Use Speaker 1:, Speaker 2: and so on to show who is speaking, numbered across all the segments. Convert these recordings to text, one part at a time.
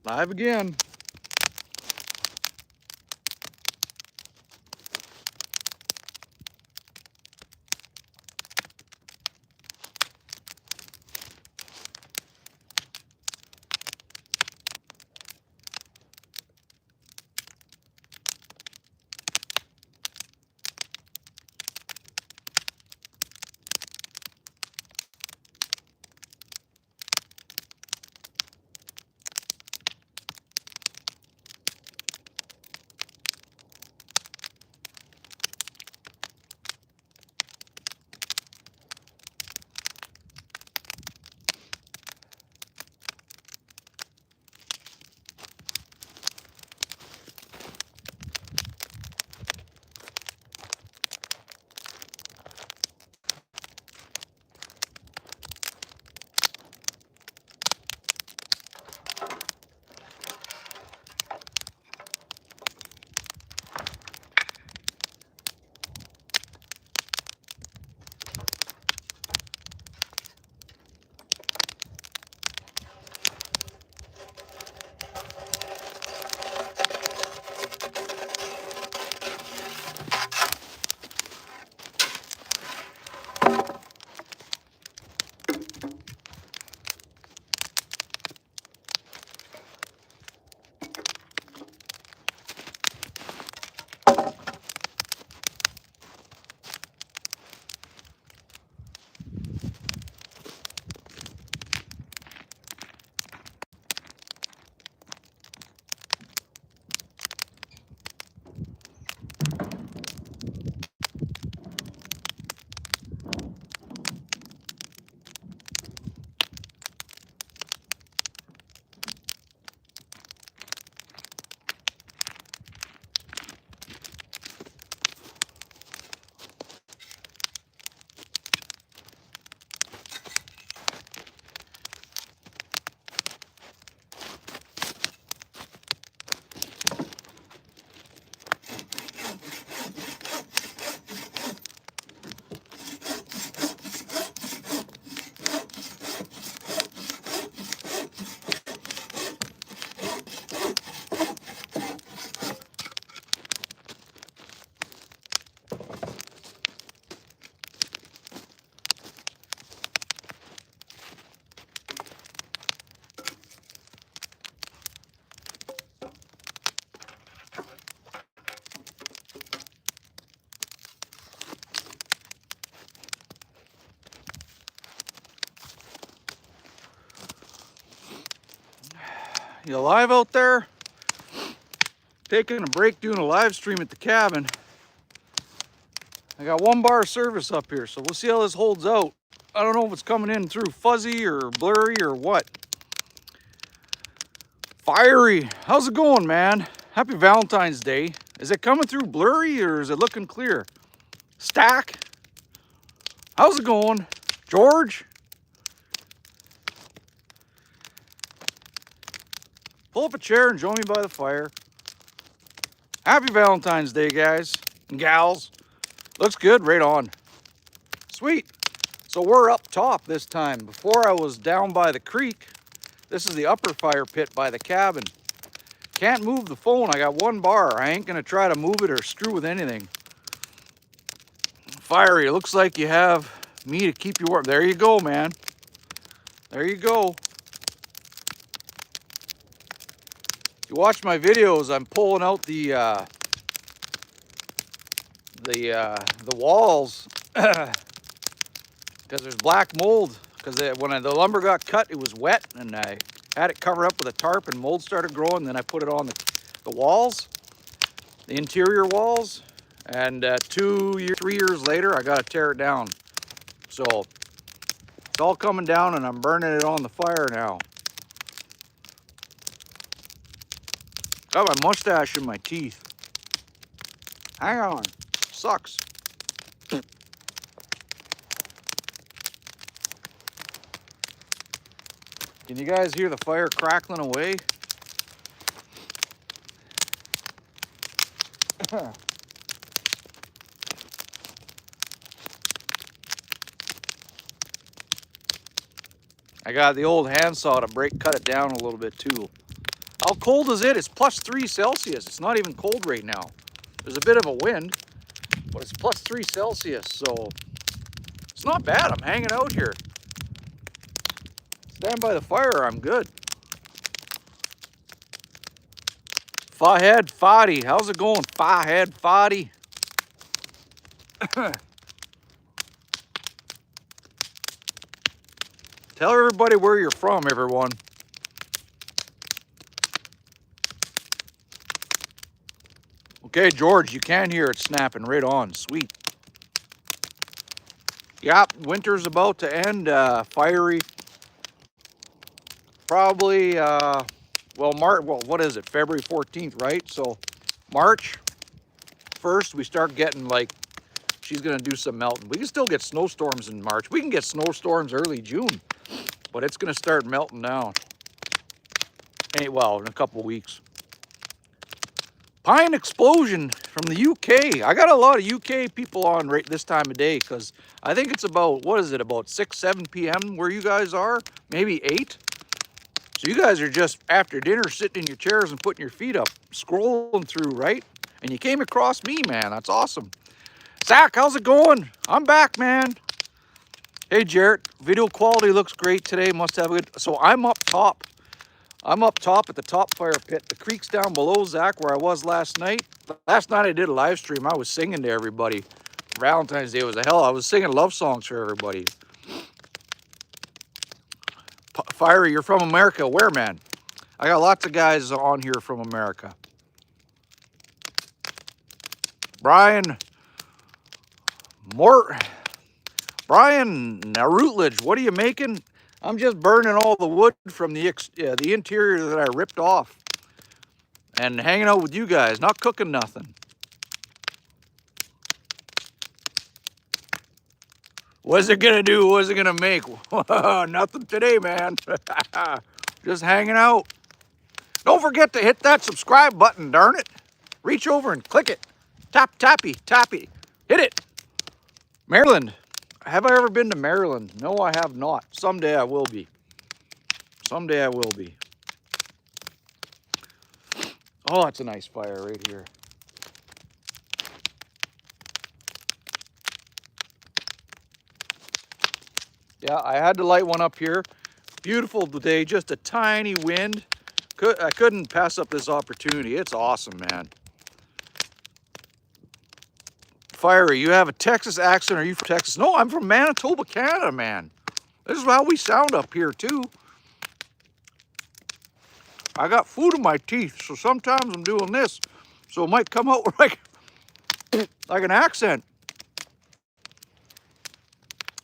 Speaker 1: Live again. You live out there? Taking a break doing a live stream at the cabin. I got 1 bar service up here, so we'll see how this holds out. I don't know if it's coming in through fuzzy or blurry or what. Fiery, how's it going, man? Happy Valentine's Day. Is it coming through blurry or is it looking clear? Stack, how's it going? George? Pull up a chair and join me by the fire. Happy Valentine's Day, guys and gals. Looks good, right on. Sweet. So we're up top this time. Before I was down by the creek. This is the upper fire pit by the cabin. Can't move the phone. I got 1 bar. I ain't gonna try to move it or screw with anything. Fiery, it looks like you have me to keep you warm. There you go, man. There you go. If you watch my videos, I'm pulling out the walls because there's black mold. Because when the lumber got cut, it was wet, and I had it covered up with a tarp, and mold started growing. Then I put it on the walls, the interior walls, and 3 years later, I got to tear it down. So it's all coming down, and I'm burning it on the fire now. Got my mustache in my teeth. Hang on. Sucks. Can you guys hear the fire crackling away? I got the old handsaw to cut it down a little bit too. How cold is it? It's +3 Celsius. It's not even cold right now. There's a bit of a wind, but it's +3 Celsius, so it's not bad. I'm hanging out here. Stand by the fire, I'm good. Fahed Fadi, how's it going, Fahed Fadi? Tell everybody where you're from, everyone. Okay, George, you can hear it snapping right on. Sweet. Yep, winter's about to end. Fiery. Probably, well, what is it? February 14th, right? So March 1st, we start getting like, she's going to do some melting. We can still get snowstorms in March. We can get snowstorms early June, but it's going to start melting down. Well, in a couple of weeks. Pine Explosion from the UK. I got a lot of UK people on right this time of day because I think it's about, what is it, about 6, 7 p.m. where you guys are? Maybe 8? So you guys are just after dinner sitting in your chairs and putting your feet up, scrolling through, right? And you came across me, man. That's awesome. Zach, how's it going? I'm back, man. Hey, Jarrett. Video quality looks great today. Must have a good... So I'm up top. I'm up top at the top fire pit. The creek's down below, Zach, where I was last night. Last night I did a live stream. I was singing to everybody. Valentine's Day was a hell. I was singing love songs for everybody. Fiery, you're from America. Where, man? I got lots of guys on here from America. Brian Routledge, what are you making? I'm just burning all the wood from the interior that I ripped off and hanging out with you guys, not cooking nothing. What's it gonna do? What's it gonna make? Nothing today, man. Just hanging out. Don't forget to hit that subscribe button, darn it. Reach over and click it. Tappy. Hit it. Maryland. Have I ever been to Maryland? No, I have not. Someday I will be. Someday I will be. Oh, that's a nice fire right here. Yeah, I had to light one up here. Beautiful day, just a tiny wind. I couldn't pass up this opportunity. It's awesome, man. Fiery, you have a Texas accent. Are you from Texas? No, I'm from Manitoba, Canada, man. This is how we sound up here, too. I got food in my teeth, so sometimes I'm doing this. So it might come out like an accent.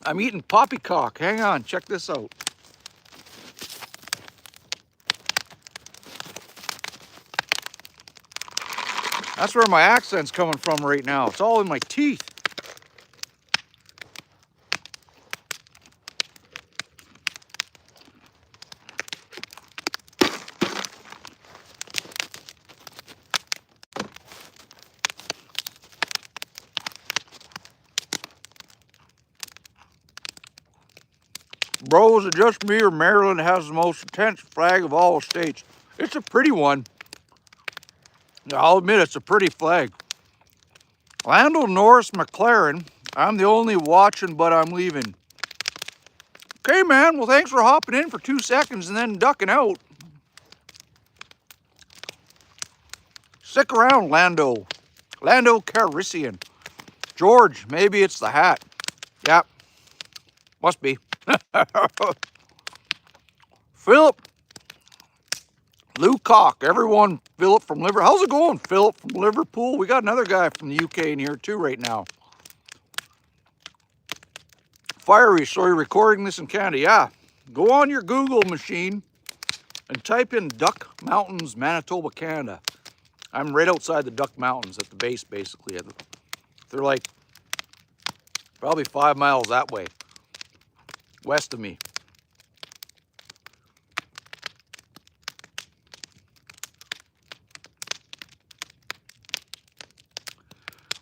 Speaker 1: I'm eating poppycock. Hang on, check this out. That's where my accent's coming from right now. It's all in my teeth. Bro, is it just me or Maryland has the most intense flag of all the states? It's a pretty one. I'll admit it's a pretty flag. Lando Norris McLaren. I'm the only watching, but I'm leaving. Okay, man. Well, thanks for hopping in for 2 seconds and then ducking out. Stick around, Lando. Lando Calrissian. George, maybe it's the hat. Yep. Must be. Philip. Lou Cock, everyone, Philip from Liverpool. How's it going, Philip from Liverpool? We got another guy from the UK in here too right now. Fiery, so you're recording this in Canada. Yeah, go on your Google machine and type in Duck Mountains, Manitoba, Canada. I'm right outside the Duck Mountains at the base, basically. They're like probably 5 miles that way, west of me.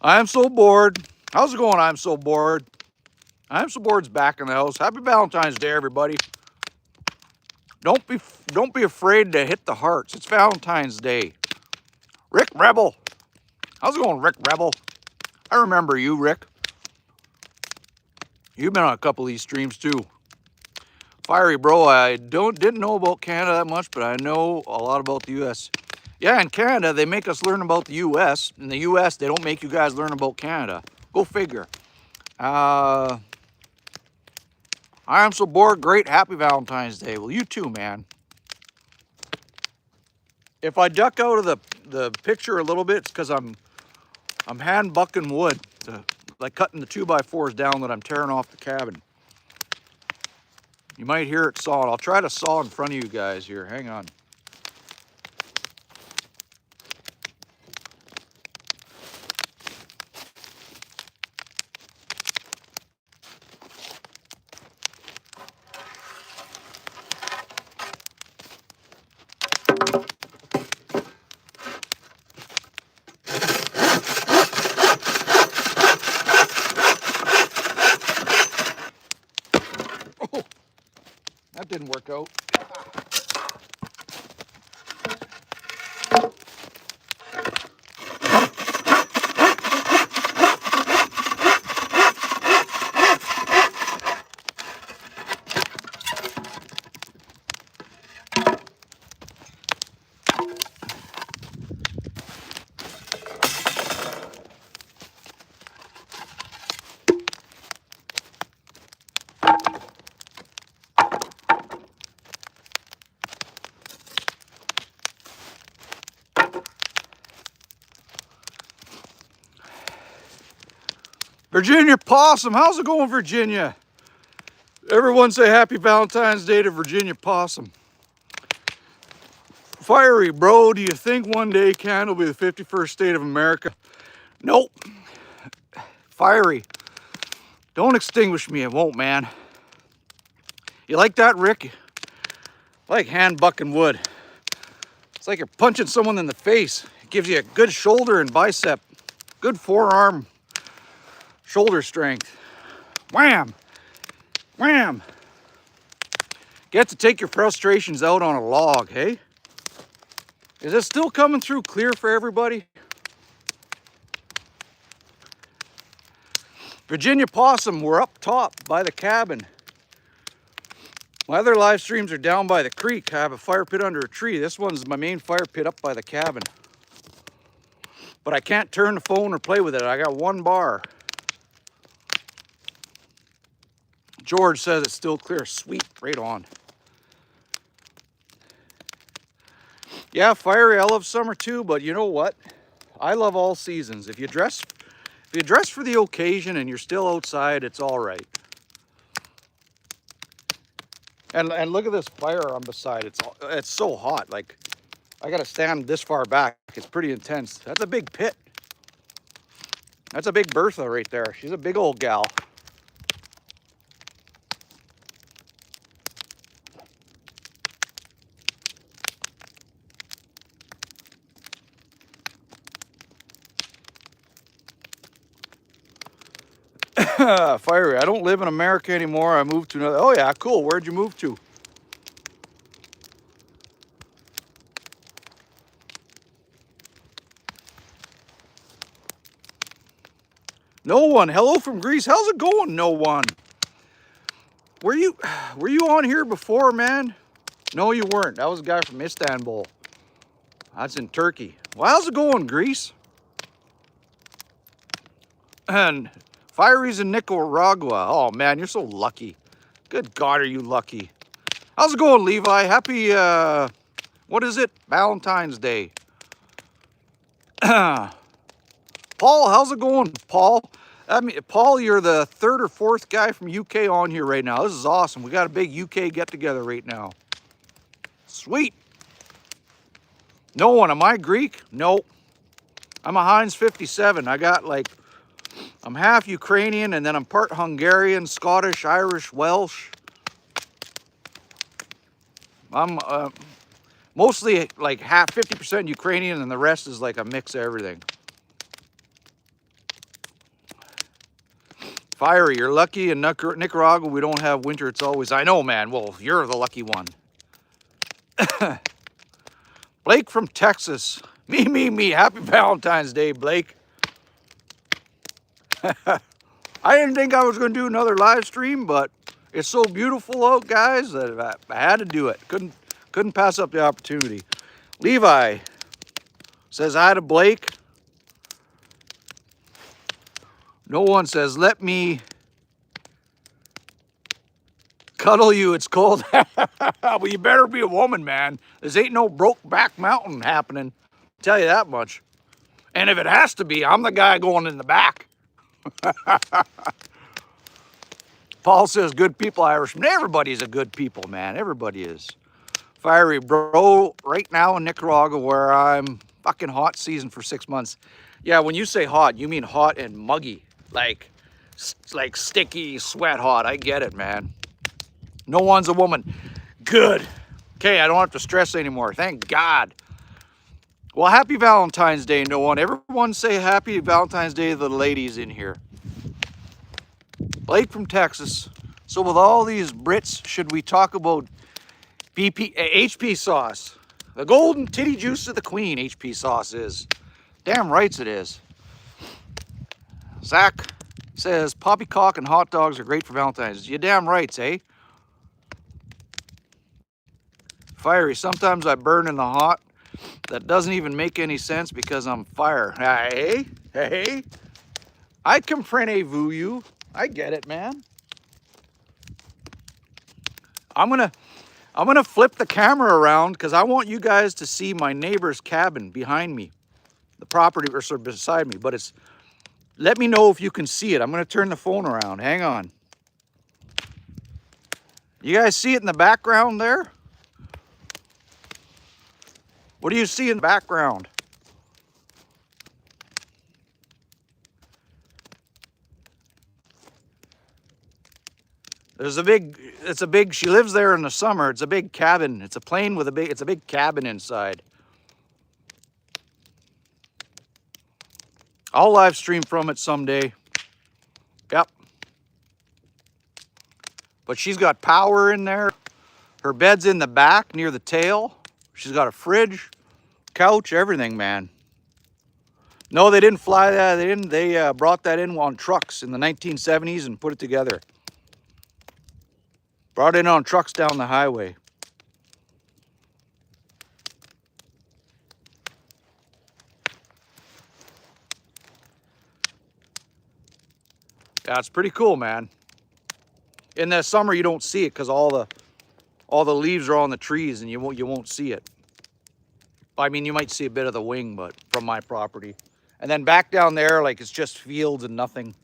Speaker 1: I'm so bored. How's it going? I'm so bored. I'm so bored's back in the house. Happy Valentine's Day, everybody. Don't be afraid to hit the hearts. It's Valentine's Day. Rick Rebel. How's it going, Rick Rebel? I remember you, Rick. You've been on a couple of these streams too. Fiery bro, I didn't know about Canada that much, but I know a lot about the US. Yeah, in Canada, they make us learn about the US. In the US, they don't make you guys learn about Canada. Go figure. I am so bored. Great, happy Valentine's Day. Well, you too, man. If I duck out of the picture a little bit, it's because I'm hand bucking wood, like cutting the 2x4s down that I'm tearing off the cabin. You might hear it sawing. I'll try to saw in front of you guys here. Hang on. Oh, that didn't work out. Virginia Possum, how's it going, Virginia? Everyone say happy Valentine's Day to Virginia Possum. Fiery bro, do you think one day Canada will be the 51st state of America? Nope. Fiery, don't extinguish me, it won't, man. You like that, Rick? I like hand bucking wood. It's like you're punching someone in the face. It gives you a good shoulder and bicep, good forearm, shoulder strength. Wham! Wham! Get to take your frustrations out on a log, hey? Is it still coming through clear for everybody? Virginia Possum, we're up top by the cabin. My other live streams are down by the creek. I have a fire pit under a tree. This one's my main fire pit up by the cabin. But I can't turn the phone or play with it. I got one bar. George says it's still clear. Sweet, right on. Yeah, fiery, I love summer too, but you know what? I love all seasons. If you dress for the occasion and you're still outside, it's all right. And look at this fire I'm beside. It's so hot. Like, I gotta stand this far back. It's pretty intense. That's a big pit. That's a big Bertha right there. She's a big old gal. Fiery, I don't live in America anymore. I moved to another. Oh yeah, cool. Where'd you move to? No one. Hello from Greece. How's it going? No one. Were you on here before, man? No, you weren't. That was a guy from Istanbul. That's in Turkey. Well, how's it going, Greece? And Fiery's in Nicaragua. Oh man, you're so lucky. Good God, are you lucky? How's it going, Levi? Happy what is it? Valentine's Day. Paul, how's it going, Paul? I mean, Paul, you're the third or fourth guy from UK on here right now. This is awesome. We got a big UK get together right now. Sweet. No one. Am I Greek? No. I'm a Heinz 57. I'm half Ukrainian and then I'm part Hungarian, Scottish, Irish, Welsh. I'm mostly like 50% Ukrainian and the rest is like a mix of everything. Fiery, you're lucky in Nicaragua we don't have winter. It's always, I know, man. Well, you're the lucky one. Blake from Texas. Me. Happy Valentine's Day, Blake. I didn't think I was going to do another live stream, but it's so beautiful out, guys, that I had to do it. Couldn't pass up the opportunity. Levi says hi to Blake. No one says, let me cuddle you, it's cold. Well, you better be a woman, man. This ain't no Brokeback Mountain happening. I'll tell you that much. And if it has to be, I'm the guy going in the back. Paul says, good people, Irishman. Everybody's a good people, man. Everybody is. Fiery bro, right now in Nicaragua, where I'm fucking hot season for 6 months. Yeah, when you say hot, you mean hot and muggy. Like sticky sweat hot. I get it, man. No one's a woman. Good. Okay, I don't have to stress anymore. Thank God. Well, happy Valentine's Day, no one. Everyone say happy Valentine's Day to the ladies in here. Blake from Texas. So with all these Brits, should we talk about HP sauce? The golden titty juice of the queen, HP sauce is. Damn rights it is. Zach says, poppycock and hot dogs are great for Valentine's. You damn rights, eh? Fiery, sometimes I burn in the hot. That doesn't even make any sense because I'm fire. Hey. I comprenez-vous you. I get it, man. I'm gonna flip the camera around because I want you guys to see my neighbor's cabin behind me. The property or sort of beside me, but it's, let me know if you can see it. I'm gonna turn the phone around. Hang on. You guys see it in the background there? What do you see in the background? It's a big, she lives there in the summer. It's a big cabin. It's a plane with it's a big cabin inside. I'll live stream from it someday. Yep. But she's got power in there. Her bed's in the back near the tail. She's got a fridge, couch, everything, man. No, they didn't fly that in. They brought that in on trucks in the 1970s and put it together. Brought it in on trucks down the highway. Yeah, it's pretty cool, man. In the summer, you don't see it because all the leaves are on the trees and you won't see it. I mean, you might see a bit of the wing, but from my property. And then back down there, like it's just fields and nothing.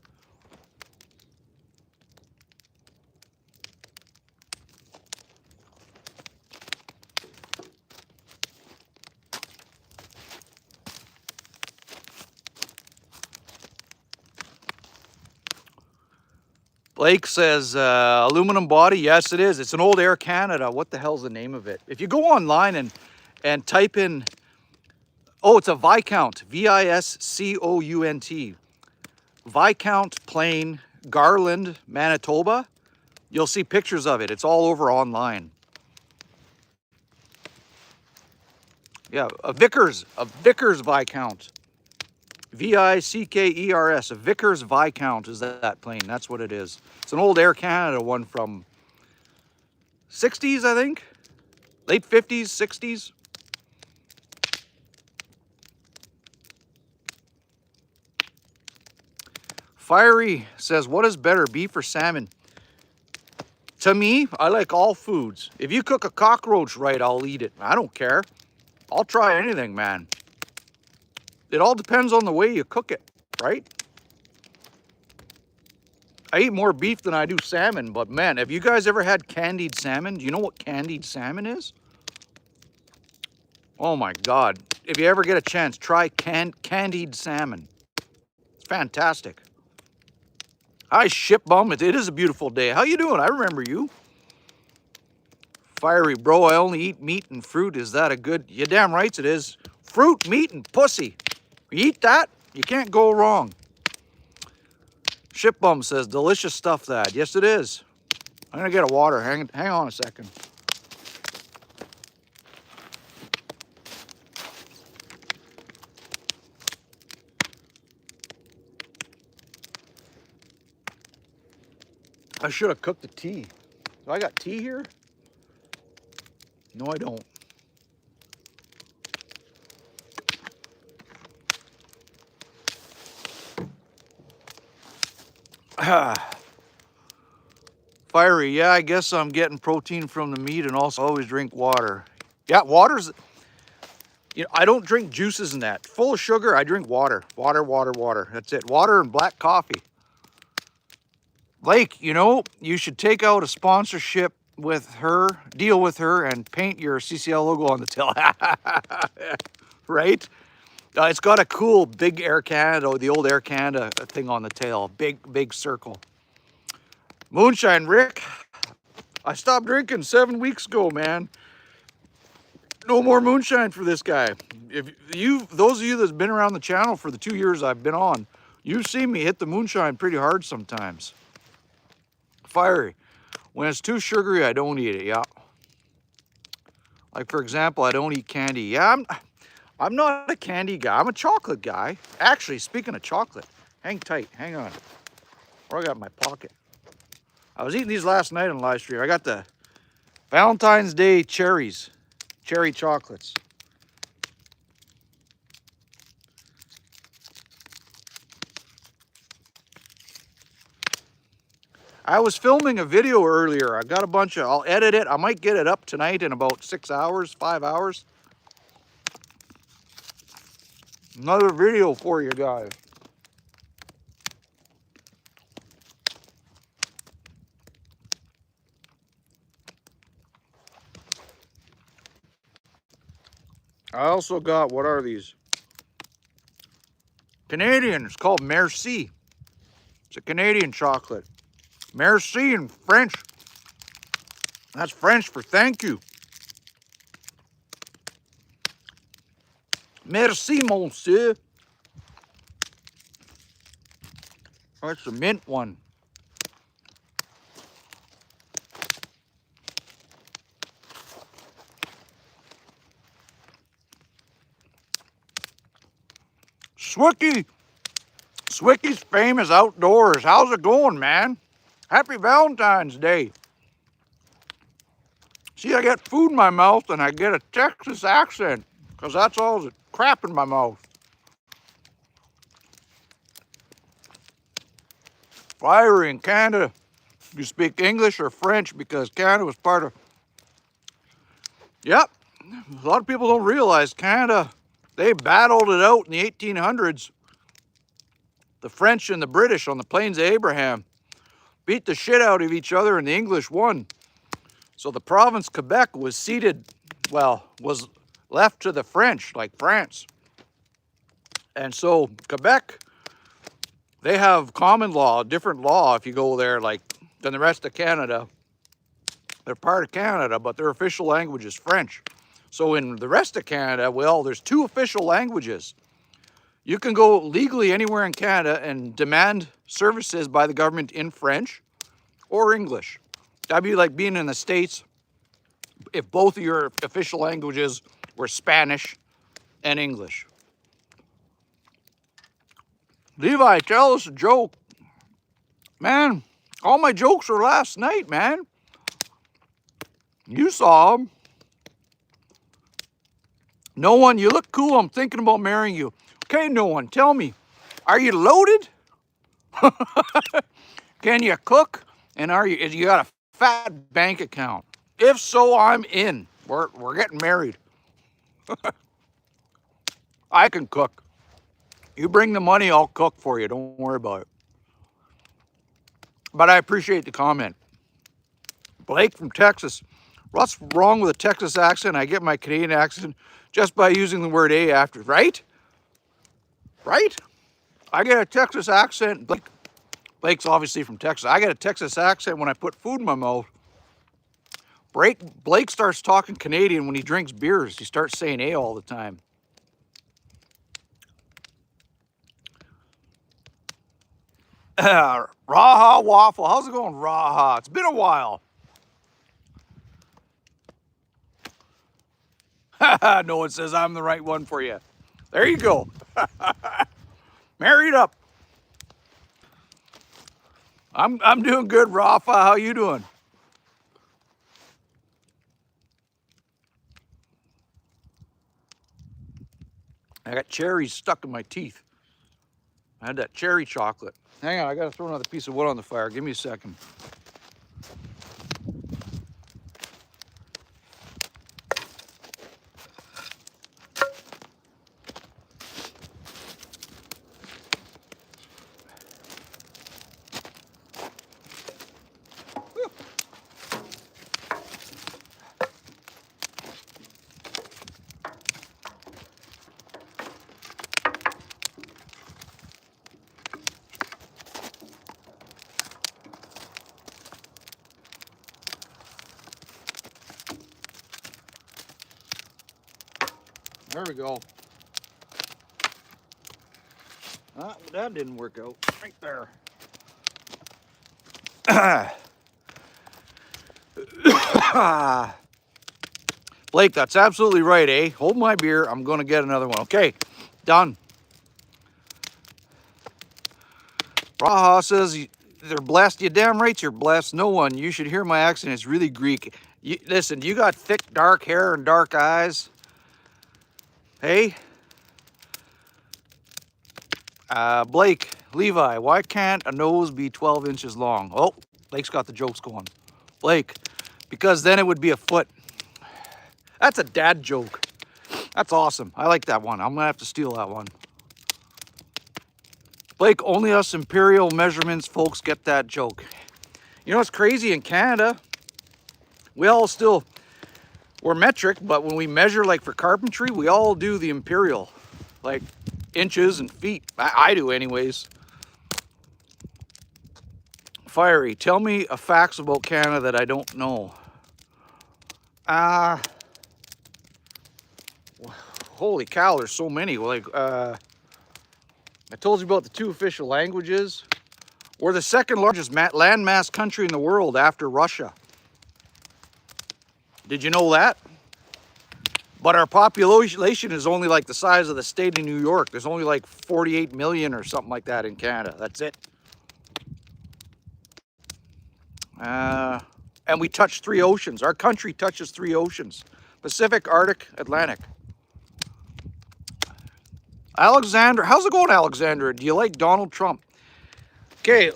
Speaker 1: Blake says, aluminum body. Yes, it is. It's an old Air Canada. What the hell's the name of it? If you go online and type in, oh, it's a Viscount, V-I-S-C-O-U-N-T. Viscount plane, Garland, Manitoba. You'll see pictures of it. It's all over online. Yeah, a Vickers Viscount. V-I-C-K-E-R-S, a Vickers Viscount is that plane. That's what it is. It's an old Air Canada one from 60s, I think. Late 50s, 60s. Fiery says, what is better, beef or salmon? To me, I like all foods. If you cook a cockroach right, I'll eat it. I don't care. I'll try anything, man. It all depends on the way you cook it, right? I eat more beef than I do salmon, but man, have you guys ever had candied salmon? Do you know what candied salmon is? Oh my God. If you ever get a chance, try candied salmon. It's fantastic. Hi, Shipbum. It is a beautiful day. How you doing? I remember you. Fiery bro, I only eat meat and fruit. Is that a good? You damn right it is. Fruit, meat, and pussy. You eat that, you can't go wrong. Shipbum says, delicious stuff that. Yes, it is. I'm gonna get a water. Hang on a second. I should have cooked the tea. Do I got tea here? No, I don't. Fiery, yeah, I guess I'm getting protein from the meat and also always drink water. Yeah, water's, I don't drink juices and that. Full of sugar, I drink water. Water. That's it. Water and black coffee. Blake, you should take out a sponsorship with her, deal with her, and paint your CCL logo on the tail. Right? It's got a cool big Air Canada, the old Air Canada thing on the tail. Big circle. Moonshine, Rick. I stopped drinking 7 weeks ago, man. No more moonshine for this guy. Those of you that's been around the channel for the 2 years I've been on, you've seen me hit the moonshine pretty hard sometimes. Fiery. When it's too sugary, I don't eat it, yeah. Like, for example, I don't eat candy. Yeah, I'm not a candy guy. I'm a chocolate guy. Actually, speaking of chocolate, hang tight, hang on. Or I got in my pocket. I was eating these last night on live stream. I got the Valentine's Day cherries, cherry chocolates. I was filming a video earlier. I got a bunch of, I'll edit it. I might get it up tonight in about 6 hours, 5 hours. Another video for you guys. I also got, what are these? Canadian, it's called Merci. It's a Canadian chocolate. Merci in French. That's French for thank you. Merci, monsieur. That's the mint one. Swicky. Swicky's famous outdoors. How's it going, man? Happy Valentine's Day. See, I get food in my mouth and I get a Texas accent because that's all the crap in my mouth. Fiery in Canada. You speak English or French because Canada was part of... Yep. A lot of people don't realize Canada, they battled it out in the 1800s. The French and the British on the Plains of Abraham beat the shit out of each other and the English won. So the province Quebec was ceded, was left to the French, like France. And so Quebec, they have common law, different law if you go there, like than the rest of Canada. They're part of Canada, but their official language is French. So in the rest of Canada, there's 2 official languages. You can go legally anywhere in Canada and demand services by the government in French or English. That'd be like being in the States if both of your official languages were Spanish and English. Levi, tell us a joke. Man, all my jokes were last night, man. You saw them. No one, you look cool. I'm thinking about marrying you. Okay, no one, tell me, are you loaded? Can you cook? And you got a fat bank account? If so, I'm in. We're getting married. I can cook. You bring the money, I'll cook for you. Don't worry about it. But I appreciate the comment. Blake from Texas. What's wrong with a Texas accent? I get my Canadian accent just by using the word A after, right? Right? I get a Texas accent. Blake's obviously from Texas. I get a Texas accent when I put food in my mouth. Blake starts talking Canadian when he drinks beers. He starts saying A all the time. Raha Waffle. How's it going, Raha? It's been a while. No one says I'm the right one for you. There you go. Married up. I'm doing good, Rafa. How you doing? I got cherries stuck in my teeth. I had that cherry chocolate. Hang on, I gotta throw another piece of wood on the fire. Give me a second. There we go. That didn't work out. Right there. Blake, that's absolutely right, eh? Hold my beer. I'm going to get another one. Okay, done. Raha says they're blessed. You damn right you're blessed. No one. You should hear my accent. It's really Greek. Listen, you got thick, dark hair and dark eyes. Hey? Blake, Levi, why can't a nose be 12 inches long? Oh, Blake's got the jokes going. Blake, because then it would be a foot. That's a dad joke. That's awesome. I like that one. I'm going to have to steal that one. Blake, only us imperial measurements folks get that joke. You know what's crazy in Canada? We're metric, but when we measure like for carpentry, we all do the imperial, like inches and feet. I do anyways. Fiery, tell me a facts about Canada that I don't know. Holy cow, there's so many. Like, I told you about the 2 official languages. We're the second largest landmass country in the world after Russia. Did you know that? But our population is only like the size of the state of New York. There's only like 48 million or something like that in Canada. That's it. And we touch 3 oceans. Our country touches 3 oceans. Pacific, Arctic, Atlantic. Alexandra, how's it going, Alexandra? Do you like Donald Trump? Okay,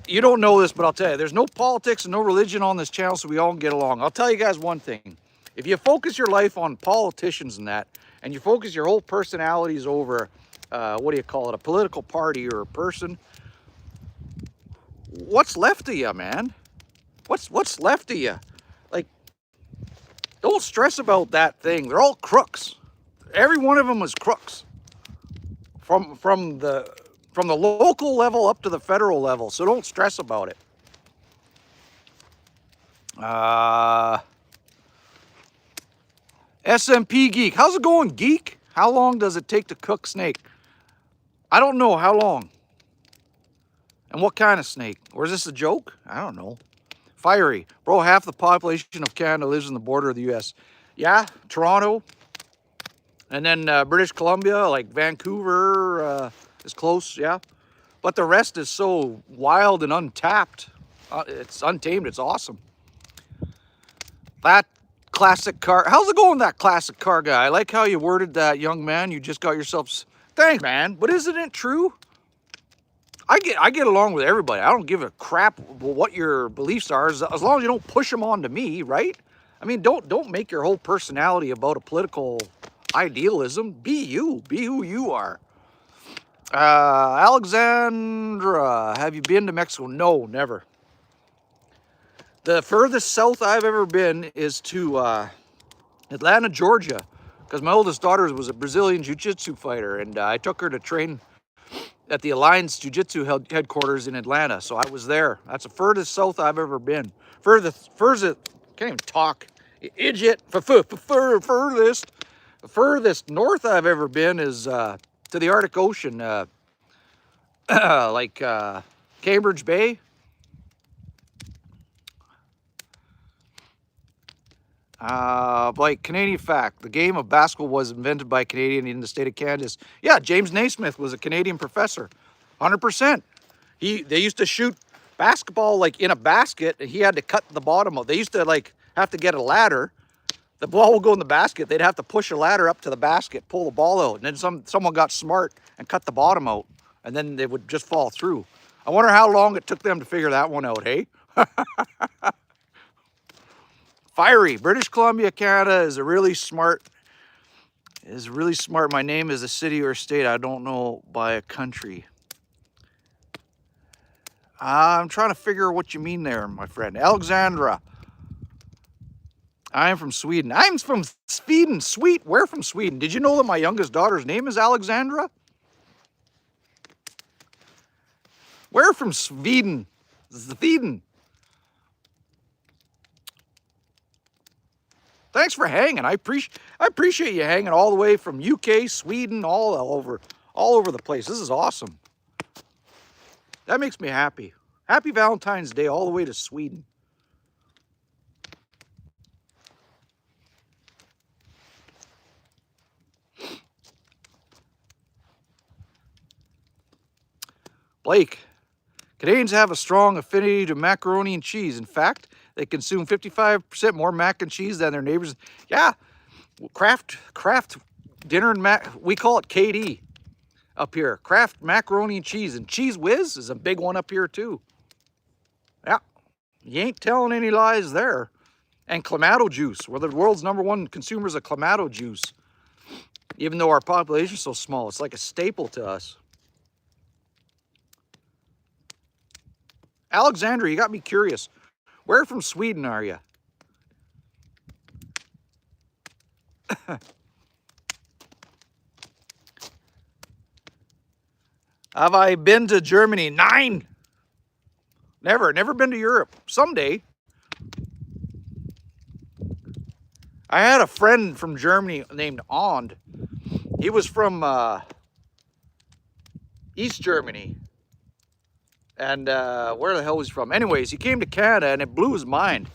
Speaker 1: you don't know this, but I'll tell you. There's no politics and no religion on this channel, so we all get along. I'll tell you guys one thing. If you focus your life on politicians and that, and you focus your whole personalities over, what do you call it, a political party or a person, what's left of you, man? What's left of you? Like, don't stress about that thing. They're all crooks. Every one of them is crooks. From the local level up to the federal level. So don't stress about it. SMP Geek. How's it going, Geek? How long does it take to cook snake? I don't know. How long? And what kind of snake? Or is this a joke? I don't know. Fiery. Bro, half the population of Canada lives in the border of the U.S. Yeah, Toronto. And then British Columbia, like Vancouver is close, yeah. But the rest is so wild and untapped. It's untamed, it's awesome. That classic car, how's it going, that classic car guy? I like how you worded that, young man. You just got yourself, thanks, man. But isn't it true? I get along with everybody. I don't give a crap what your beliefs are, as long as you don't push them onto me, right? I mean, don't make your whole personality about a political idealism. Be you. Be who you are. Alexandra, have you been to Mexico? No, never. The furthest south I've ever been is to Atlanta, Georgia, because my oldest daughter was a Brazilian jiu-jitsu fighter, and I took her to train at the Alliance Jiu-Jitsu headquarters in Atlanta, so I was there. That's the furthest south I've ever been. Furthest, can't even talk. Idiot. Furthest. The furthest north I've ever been is to the Arctic Ocean, like Cambridge Bay. Like Canadian fact, the game of basketball was invented by a Canadian in the state of Kansas. Yeah, James Naismith was a Canadian professor, 100%. They used to shoot basketball like in a basket, and he had to cut the bottom of. They used to like have to get a ladder. The ball would go in the basket. They'd have to push a ladder up to the basket, pull the ball out, and then someone got smart and cut the bottom out, and then they would just fall through. I wonder how long it took them to figure that one out, hey? Fiery. British Columbia, Canada is really smart. My name is a city or state. I don't know by a country. I'm trying to figure what you mean there, my friend. Alexandra. I'm from Sweden. I'm from Sweden. Sweet. Where from Sweden? Did you know that my youngest daughter's name is Alexandra? Where from Sweden? Sweden. Thanks for hanging. I appreciate you hanging all the way from UK, Sweden, all over the place. This is awesome. That makes me happy. Happy Valentine's Day all the way to Sweden. Blake, Canadians have a strong affinity to macaroni and cheese. In fact, they consume 55% more mac and cheese than their neighbors. Yeah, Kraft dinner and mac, we call it KD up here. Kraft macaroni and cheese. And Cheese Whiz is a big one up here too. Yeah, you ain't telling any lies there. And Clamato juice. We're the world's #1 consumers of Clamato juice. Even though our population is so small, it's like a staple to us. Alexandra, you got me curious. Where from Sweden are you? Have I been to Germany? 9. Never been to Europe. Someday. I had a friend from Germany named Ond. He was from East Germany. And where the hell was he from? Anyways, he came to Canada and it blew his mind.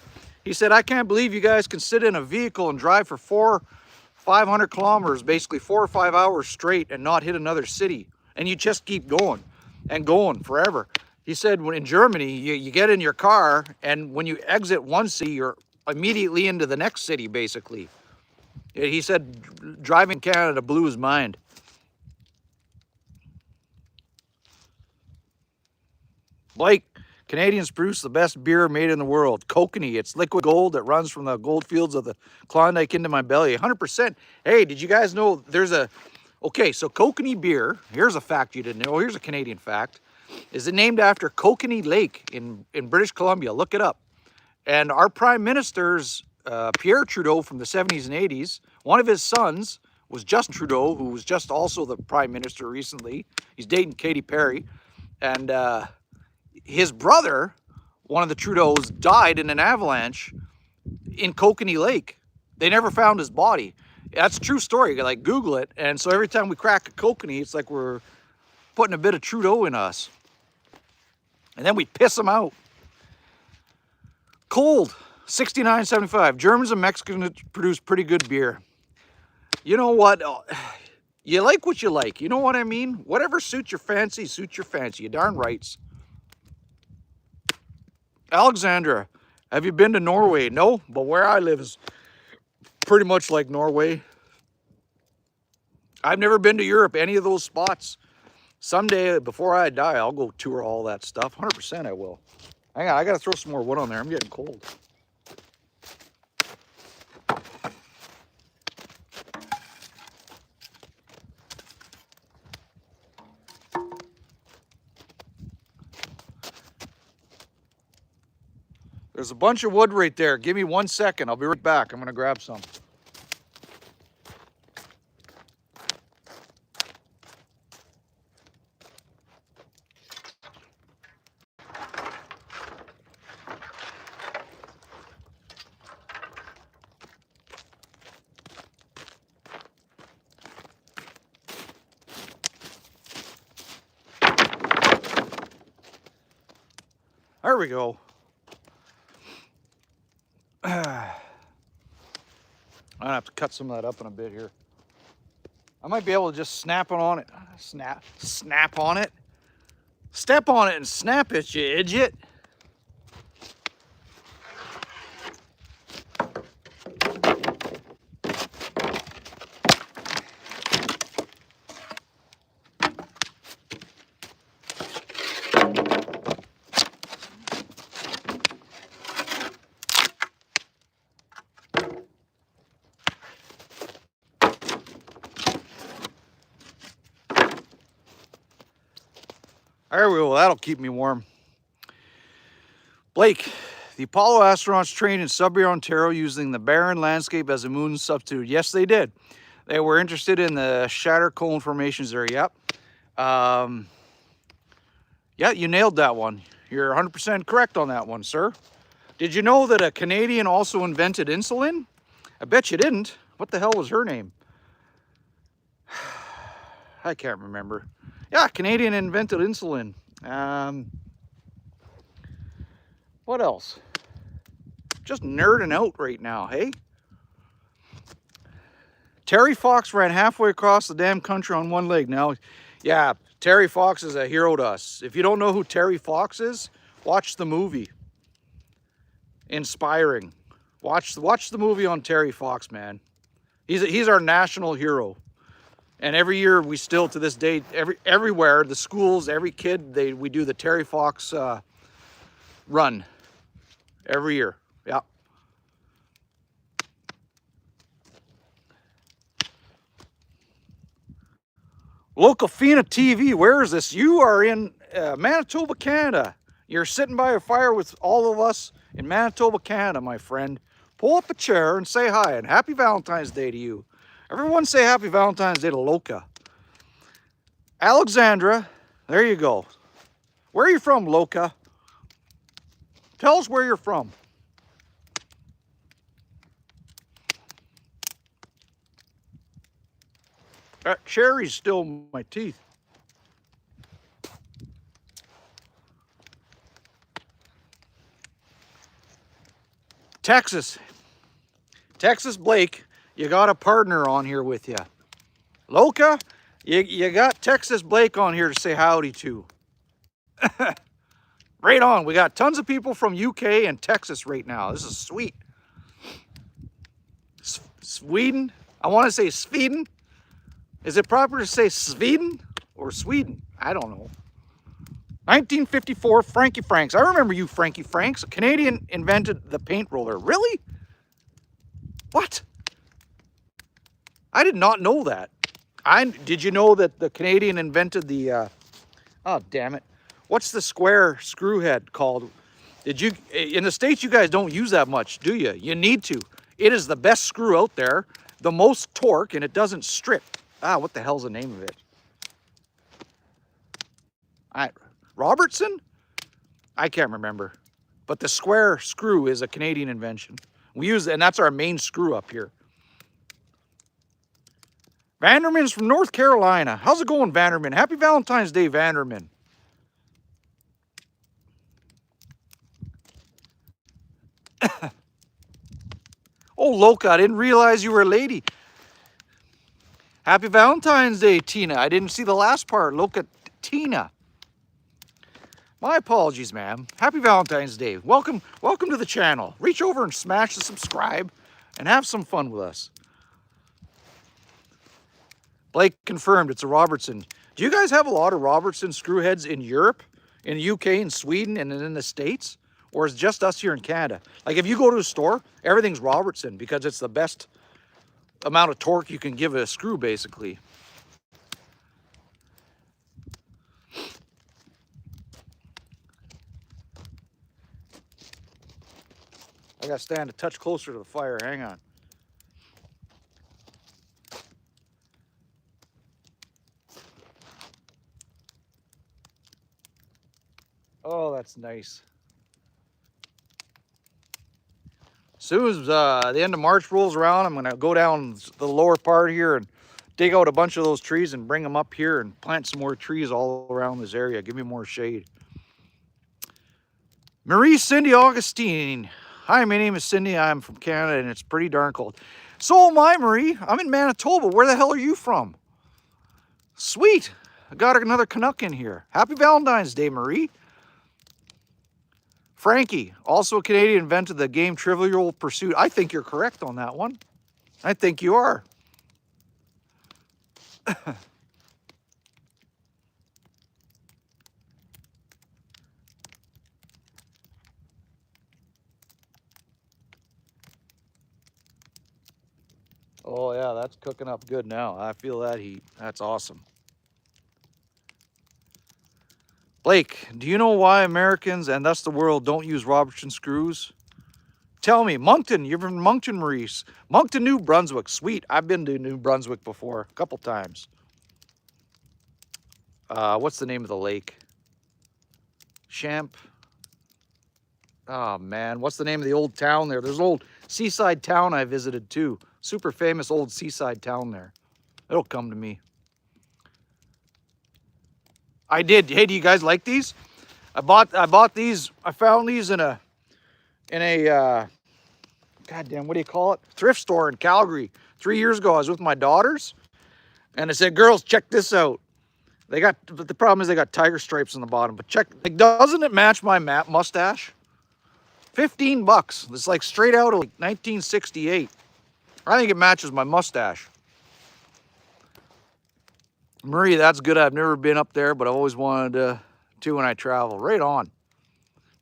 Speaker 1: He said, I can't believe you guys can sit in a vehicle and drive for 500 kilometers, basically 4 or 5 hours straight and not hit another city. And you just keep going and going forever. He said, when in Germany, you get in your car and when you exit one city, you're immediately into the next city, basically. He said driving Canada blew his mind. Blake, Canadians produce the best beer made in the world. Kokanee, it's liquid gold that runs from the gold fields of the Klondike into my belly. 100%. Hey, did you guys know there's a... Okay, so Kokanee beer, here's a fact you didn't know. Here's a Canadian fact. Is it named after Kokanee Lake in British Columbia? Look it up. And our prime ministers, Pierre Trudeau from the 70s and 80s, one of his sons was Justin Trudeau, who was just also the prime minister recently. He's dating Katy Perry. And his brother, one of the Trudeaus, died in an avalanche in Kokanee Lake. They never found his body. That's a true story. Like, Google it. And so every time we crack a Kokanee, it's like we're putting a bit of Trudeau in us. And then we piss him out. Cold, 69.75. Germans and Mexicans produce pretty good beer. You know what? You like what you like. You know what I mean? Whatever suits your fancy, suits your fancy. You darn rights. Alexandra, have you been to Norway? No, but where I live is pretty much like Norway. I've never been to Europe, any of those spots. Someday, before I die, I'll go tour all that stuff. 100% I will. Hang on, I gotta throw some more wood on there. I'm getting cold. There's a bunch of wood right there. Give me 1 second. I'll be right back. I'm gonna grab some. There we go. I'm gonna have to cut some of that up in a bit here. I might be able to just snap on it. Snap on it. Step on it and snap it, you idiot. There we go. That'll keep me warm. Blake, the Apollo astronauts trained in Sudbury, Ontario using the barren landscape as a moon substitute. Yes, they did. They were interested in the shatter cone formations there. Yep. Yeah, you nailed that one. You're 100% correct on that one, sir. Did you know that a Canadian also invented insulin? I bet you didn't. What the hell was her name? I can't remember. Yeah, Canadian invented insulin. What else? Just nerding out right now, hey? Terry Fox ran halfway across the damn country on one leg. Now, yeah, Terry Fox is a hero to us. If you don't know who Terry Fox is, watch the movie. Inspiring. Watch the movie on Terry Fox, man. He's our national hero. And every year we still, to this day, everywhere, the schools, every kid, we do the Terry Fox run every year. Yeah. Localfina TV, where is this? You are in Manitoba, Canada. You're sitting by a fire with all of us in Manitoba, Canada, my friend. Pull up a chair and say hi, and happy Valentine's Day to you. Everyone say happy Valentine's Day to Loka. Alexandra, there you go. Where are you from, Loka? Tell us where you're from. That cherry's still in my teeth. Texas. Texas Blake, you got a partner on here with you. Loka, you got Texas Blake on here to say howdy to. Right on. We got tons of people from UK and Texas right now. This is sweet. Sweden. I want to say Sweden. Is it proper to say Sweden or Sweden? I don't know. 1954, Frankie Franks. I remember you, Frankie Franks. A Canadian invented the paint roller. Really? What? I did not know that. Did you know that the Canadian invented the, oh, damn it. What's the square screw head called? In the States, you guys don't use that much, do you? You need to. It is the best screw out there, the most torque, and it doesn't strip. Ah, what the hell's the name of it? Robertson? I can't remember. But the square screw is a Canadian invention. We use it, and that's our main screw up here. Vanderman's from North Carolina. How's it going, Vanderman? Happy Valentine's Day, Vanderman. Oh, Loka, I didn't realize you were a lady. Happy Valentine's Day, Tina. I didn't see the last part. Loka, Tina. My apologies, ma'am. Happy Valentine's Day. Welcome to the channel. Reach over and smash the subscribe and have some fun with us. Blake confirmed it's a Robertson. Do you guys have a lot of Robertson screw heads in Europe, in the UK, in Sweden, and in the States? Or is it just us here in Canada? Like if you go to a store, everything's Robertson because it's the best amount of torque you can give a screw, basically. I gotta stand a touch closer to the fire. Hang on. Oh, that's nice. As soon as the end of March rolls around, I'm gonna go down the lower part here and dig out a bunch of those trees and bring them up here and plant some more trees all around this area. Give me more shade. Marie Cindy Augustine. Hi, my name is Cindy. I'm from Canada and it's pretty darn cold. So am I, Marie. I'm in Manitoba. Where the hell are you from? Sweet. I got another Canuck in here. Happy Valentine's Day, Marie. Frankie, also a Canadian, invented the game Trivial Pursuit. I think you're correct on that one. I think you are. Oh yeah, that's cooking up good now. I feel that heat. That's awesome. Blake, do you know why Americans and thus the world don't use Robertson screws? Tell me. Moncton, you're from Moncton, Maurice. Moncton, New Brunswick. Sweet. I've been to New Brunswick before, a couple times. What's the name of the lake? Champ. Oh, man. What's the name of the old town there? There's an old seaside town I visited, too. Super famous old seaside town there. It'll come to me. I did. Hey, do you guys like these? I bought these. I found these in a goddamn, what do you call it? Thrift store in Calgary. 3 years ago, I was with my daughters, and I said, "Girls, check this out." But the problem is they got tiger stripes on the bottom. But check, like, doesn't it match my mustache? $15. It's like straight out of like 1968. I think it matches my mustache. Marie, that's good. I've never been up there, but I've always wanted to when I travel. Right on.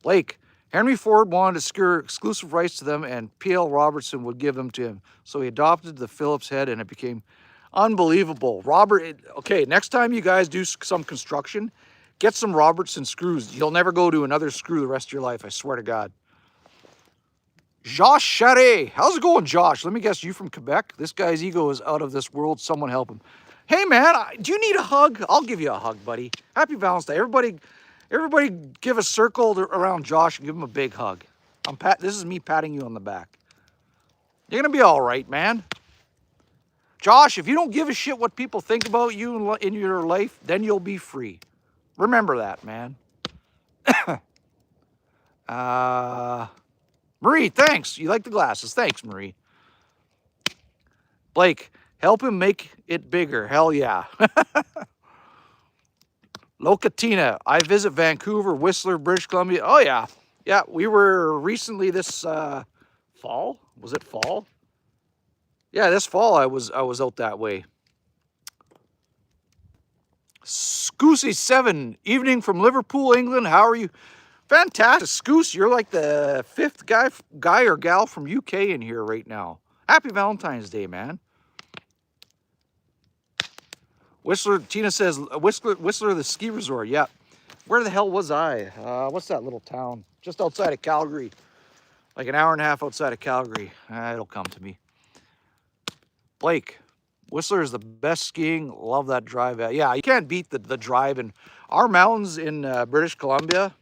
Speaker 1: Blake, Henry Ford wanted to secure exclusive rights to them, and P.L. Robertson would give them to him. So he adopted the Phillips head, and it became unbelievable. Okay, next time you guys do some construction, get some Robertson screws. You'll never go to another screw the rest of your life, I swear to God. Josh Charret. How's it going, Josh? Let me guess, you from Quebec? This guy's ego is out of this world. Someone help him. Hey, man, do you need a hug? I'll give you a hug, buddy. Happy Valentine's Day. Everybody give a circle around Josh and give him a big hug. This is me patting you on the back. You're going to be all right, man. Josh, if you don't give a shit what people think about you in your life, then you'll be free. Remember that, man. Marie, thanks. You like the glasses. Thanks, Marie. Blake, help him make it bigger. Hell yeah. Locatina, I visit Vancouver, Whistler, British Columbia. Oh, yeah. Yeah, we were recently this fall. Was it fall? Yeah, this fall I was out that way. Scoosy 7, evening from Liverpool, England. How are you? Fantastic. Scoos, you're like the 5th guy or gal from UK in here right now. Happy Valentine's Day, man. Whistler, Tina says, Whistler, the ski resort. Yeah. Where the hell was I? What's that little town? Just outside of Calgary. Like an hour and a half outside of Calgary. It'll come to me. Blake, Whistler is the best skiing. Love that drive. Yeah, you can't beat the drive. And our mountains in British Columbia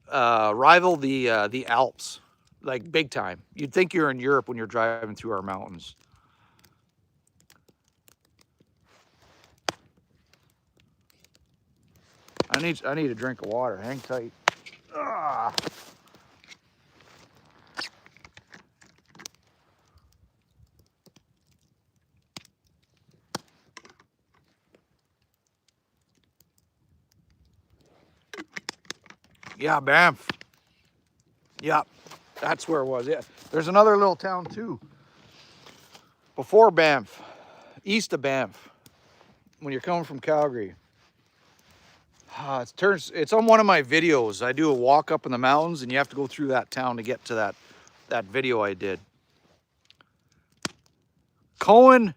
Speaker 1: rival the Alps, like big time. You'd think you're in Europe when you're driving through our mountains. I need a drink of water. Hang tight. Ah. Yeah, Banff. Yeah, that's where it was. Yeah, there's another little town too. Before Banff, east of Banff, when you're coming from Calgary. It's on one of my videos. I do a walk up in the mountains, and you have to go through that town to get to that video I did. Cohen,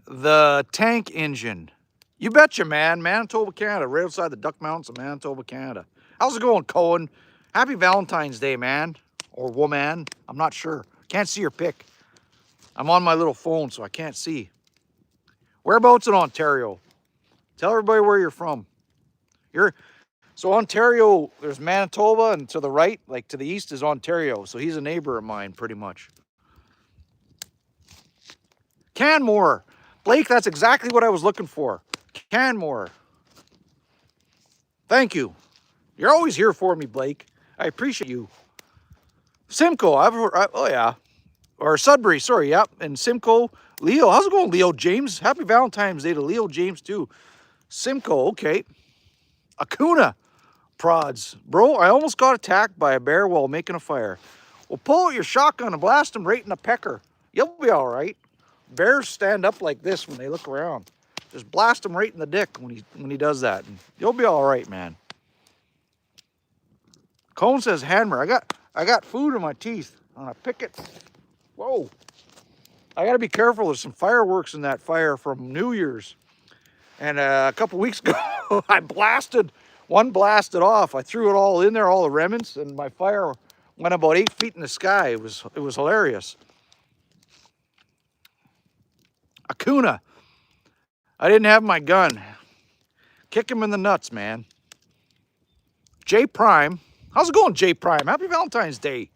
Speaker 1: the tank engine. You betcha, man. Manitoba, Canada, right outside the Duck Mountains of Manitoba, Canada. How's it going, Cohen? Happy Valentine's Day, man. Or woman. I'm not sure. Can't see your pic. I'm on my little phone, so I can't see. Whereabouts in Ontario? Tell everybody where you're from. So Ontario, there's Manitoba, and to the right, like to the east, is Ontario. So he's a neighbor of mine, pretty much. Canmore. Blake, that's exactly what I was looking for. Canmore. Thank you. You're always here for me, Blake. I appreciate you. Simcoe, oh yeah. Or Sudbury, sorry, yep. Yeah. And Simcoe, Leo. How's it going, Leo James? Happy Valentine's Day to Leo James, too. Simcoe, okay. Acuna prods. Bro, I almost got attacked by a bear while making a fire. Well, pull out your shotgun and blast him right in the pecker. You'll be all right. Bears stand up like this when they look around. Just blast him right in the dick when he does that. And you'll be all right, man. Cone says, Hammer, I got food in my teeth. I'm gonna pick it. Whoa. I gotta be careful. There's some fireworks in that fire from New Year's. And a couple weeks ago, I blasted One blasted off. I threw it all in there, all the remnants, and my fire went about 8 feet in the sky. It was hilarious. Acuna. I didn't have my gun. Kick him in the nuts, man. J Prime. How's it going, J Prime? Happy Valentine's Day.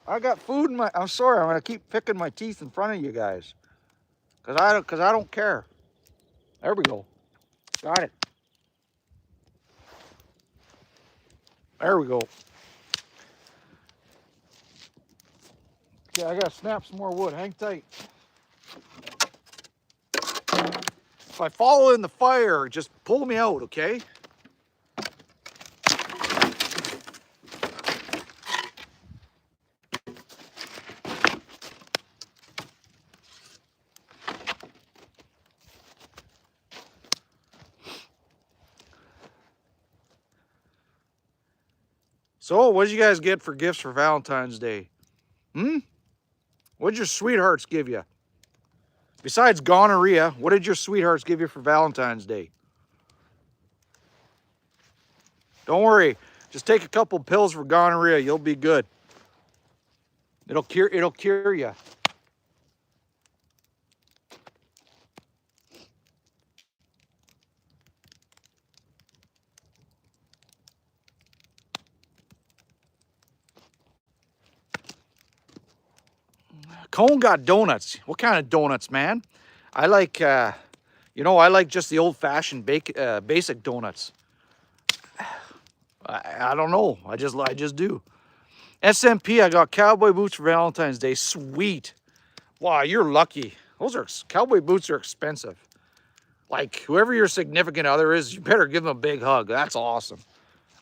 Speaker 1: I got food in my, I'm sorry, I'm gonna keep picking my teeth in front of you guys. Cause I don't care. There we go. Got it. There we go. Okay, I gotta snap some more wood. Hang tight. If I fall in the fire, just pull me out, okay? So, what did you guys get for gifts for Valentine's Day? What did your sweethearts give you? Besides gonorrhea, what did your sweethearts give you for Valentine's Day? Don't worry, just take a couple pills for gonorrhea. You'll be good. It'll cure you. Cone got donuts. What kind of donuts, man? I like, I like just the old-fashioned basic donuts. I don't know. I just do. SMP, I got cowboy boots for Valentine's Day. Sweet. Wow, you're lucky. Cowboy boots are expensive. Like, whoever your significant other is, you better give them a big hug. That's awesome.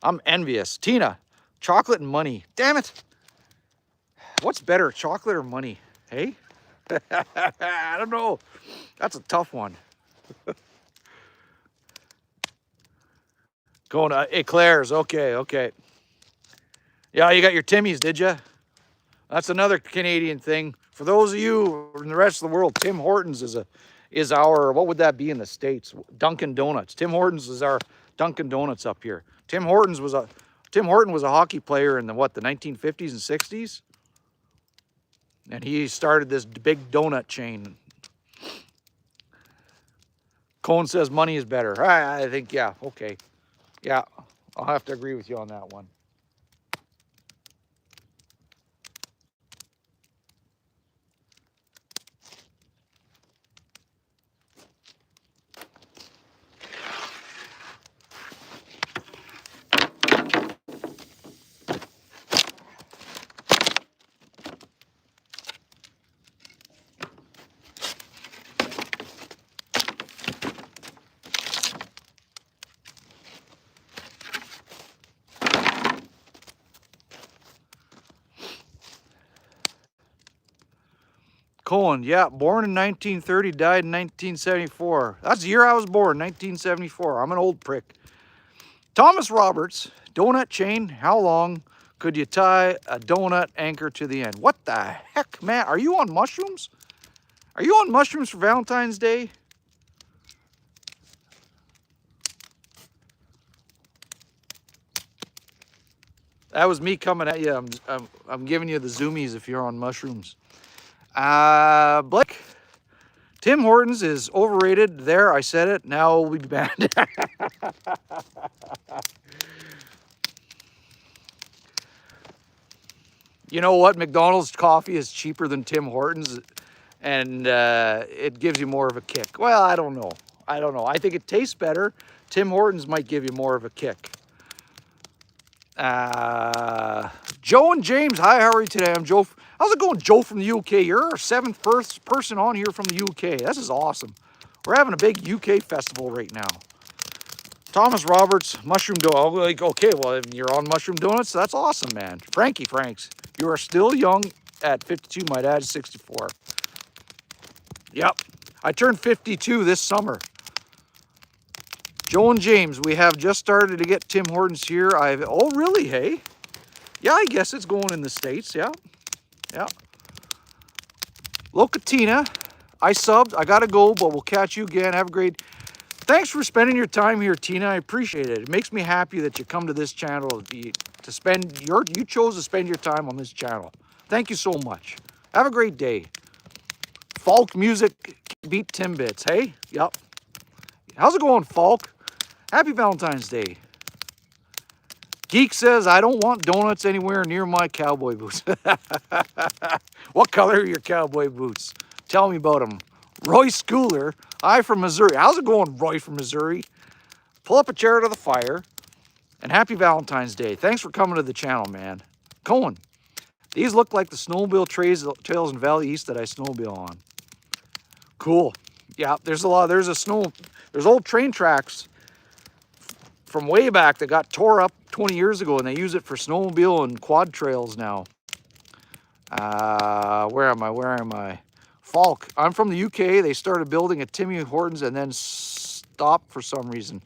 Speaker 1: I'm envious. Tina, chocolate and money. Damn it. What's better, chocolate or money? Hey? I don't know. That's a tough one. Going to Eclairs. Okay. Yeah, you got your Timmies, did you? That's another Canadian thing. For those of you in the rest of the world, Tim Hortons is our, what would that be in the States? Dunkin' Donuts. Tim Hortons is our Dunkin' Donuts up here. Tim Horton was a hockey player in the 1950s and 60s. And he started this big donut chain. Cone says money is better. I think, yeah, okay. Yeah, I'll have to agree with you on that one. Cohen, yeah, born in 1930, died in 1974. That's the year I was born, 1974. I'm an old prick. Thomas Roberts, donut chain. How long could you tie a donut anchor to the end? What the heck, man? Are you on mushrooms? Are you on mushrooms for Valentine's Day? That was me coming at you. I'm giving you the zoomies if you're on mushrooms. Blake, Tim Hortons is overrated. There, I said it. Now we'll be banned. You know what? McDonald's coffee is cheaper than Tim Hortons, and it gives you more of a kick. Well, I don't know. I think it tastes better. Tim Hortons might give you more of a kick. Joe and James, hi, how are you today? I'm Joe. How's it going, Joe from the UK? You're our 7th person on here from the UK. This is awesome. We're having a big UK festival right now. Thomas Roberts, mushroom donut. Like, okay, well, if you're on mushroom donuts, that's awesome, man. Frankie Franks, you are still young at 52. My dad's 64. Yep, I turned 52 this summer. Joe and James, we have just started to get Tim Hortons here. Oh, really, hey? Yeah, I guess it's going in the States, yeah. Locatina, I subbed. I got to go, but we'll catch you again. Have a great thanks for spending your time here, Tina. I appreciate it. It makes me happy that you come to this channel to spend you chose to spend your time on this channel. Thank you so much. Have a great day. Folk music beat Timbits, hey? Yep. How's it going, Folk? Happy Valentine's Day. Geek says, I don't want donuts anywhere near my cowboy boots. What color are your cowboy boots? Tell me about them. Roy Schooler, hi from Missouri. How's it going, Roy from Missouri? Pull up a chair to the fire. And happy Valentine's Day. Thanks for coming to the channel, man. Cohen, these look like the snowmobile trails in Valley East that I snowmobile on. Cool. Yeah, there's old train tracks from way back that got tore up 20 years ago, and they use it for snowmobile and quad trails now. Where am I? Falk. I'm from the UK. They started building at Timmy Hortons and then stopped for some reason.